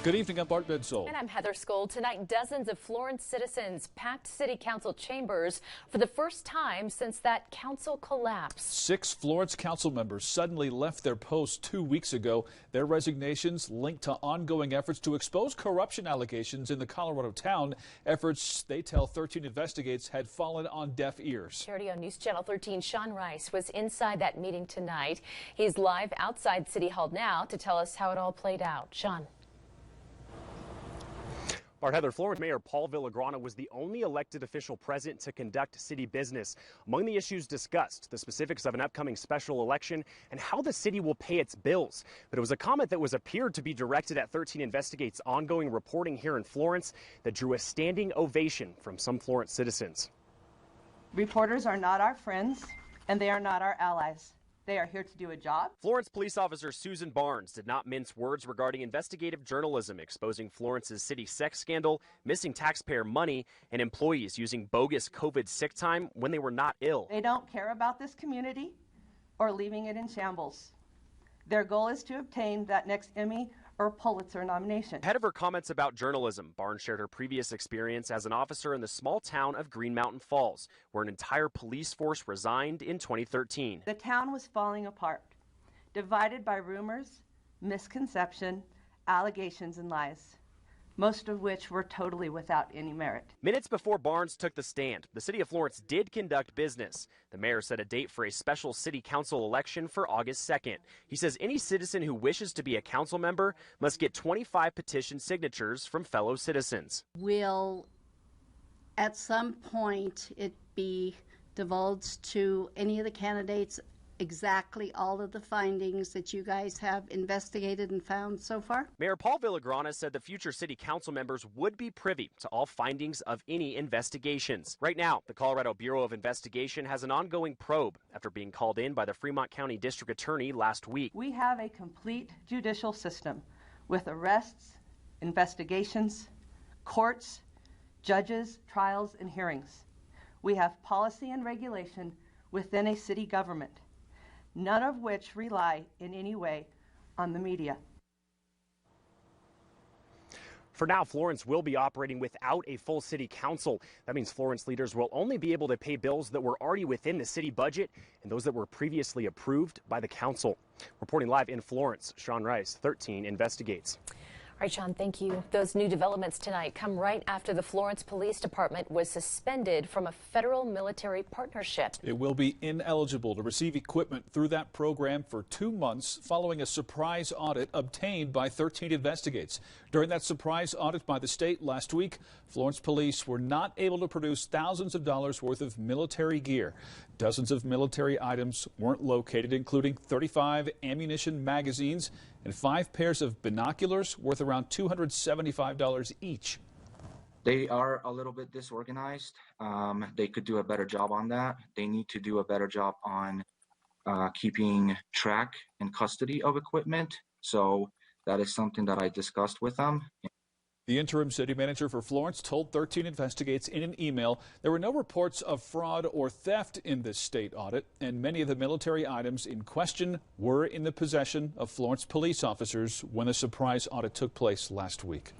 Good evening, I'm Bart Bedsole. And I'm Heather Skoll. Tonight, dozens of Florence citizens packed City Council chambers for the first time since that council collapsed. 6 Florence Council members suddenly left their posts 2 weeks ago. Their resignations linked to ongoing efforts to expose corruption allegations in the Colorado town. Efforts, they tell 13 Investigates, had fallen on deaf ears. Charity on News Channel 13, Sean Rice was inside that meeting tonight. He's live outside City Hall now to tell us how it all played out. Sean. Heather, Florence Mayor Paul Villagrana was the only elected official present to conduct city business. Among the issues discussed, the specifics of an upcoming special election and how the city will pay its bills. But it was a comment that appeared to be directed at 13 Investigates' ongoing reporting here in Florence that drew a standing ovation from some Florence citizens. Reporters are not our friends, and they are not our allies. They are here to do a job. Florence police officer Susan Barnes did not mince words regarding investigative journalism exposing Florence's city sex scandal, missing taxpayer money, and employees using bogus COVID sick time when they were not ill. They don't care about this community or leaving it in shambles. Their goal is to obtain that next Emmy or Pulitzer nomination. Ahead of her comments about journalism, Barnes shared her previous experience as an officer in the small town of Green Mountain Falls, where an entire police force resigned in 2013. The town was falling apart, divided by rumors, misconception, allegations, and lies, most of which were totally without any merit. Minutes before Barnes took the stand, the city of Florence did conduct business. The mayor set a date for a special city council election for August 2nd. He says any citizen who wishes to be a council member must get 25 petition signatures from fellow citizens. Will at some point it be divulged to any of the candidates exactly all of the findings that you guys have investigated and found so far? Mayor Paul Villagrana said the future city council members would be privy to all findings of any investigations. Right now, the Colorado Bureau of Investigation has an ongoing probe after being called in by the Fremont County District Attorney last week. We have a complete judicial system with arrests, investigations, courts, judges, trials, and hearings. We have policy and regulation within a city government, none of which rely in any way on the media. For now, Florence will be operating without a full city council. That means Florence leaders will only be able to pay bills that were already within the city budget and those that were previously approved by the council. Reporting live in Florence, Sean Rice, 13 Investigates. All right, Sean, thank you. Those new developments tonight come right after the Florence Police Department was suspended from a federal military partnership. It will be ineligible to receive equipment through that program for 2 months following a surprise audit obtained by 13 Investigates. During that surprise audit by the state last week, Florence police were not able to produce thousands of dollars worth of military gear. Dozens of military items weren't located, including 35 ammunition magazines and 5 pairs of binoculars worth around $275 each. They are a little bit disorganized. They could do a better job on that. They need to do a better job on keeping track and custody of equipment. So that is something that I discussed with them. The interim city manager for Florence told 13 Investigates in an email there were no reports of fraud or theft in this state audit, and many of the military items in question were in the possession of Florence police officers when the surprise audit took place last week.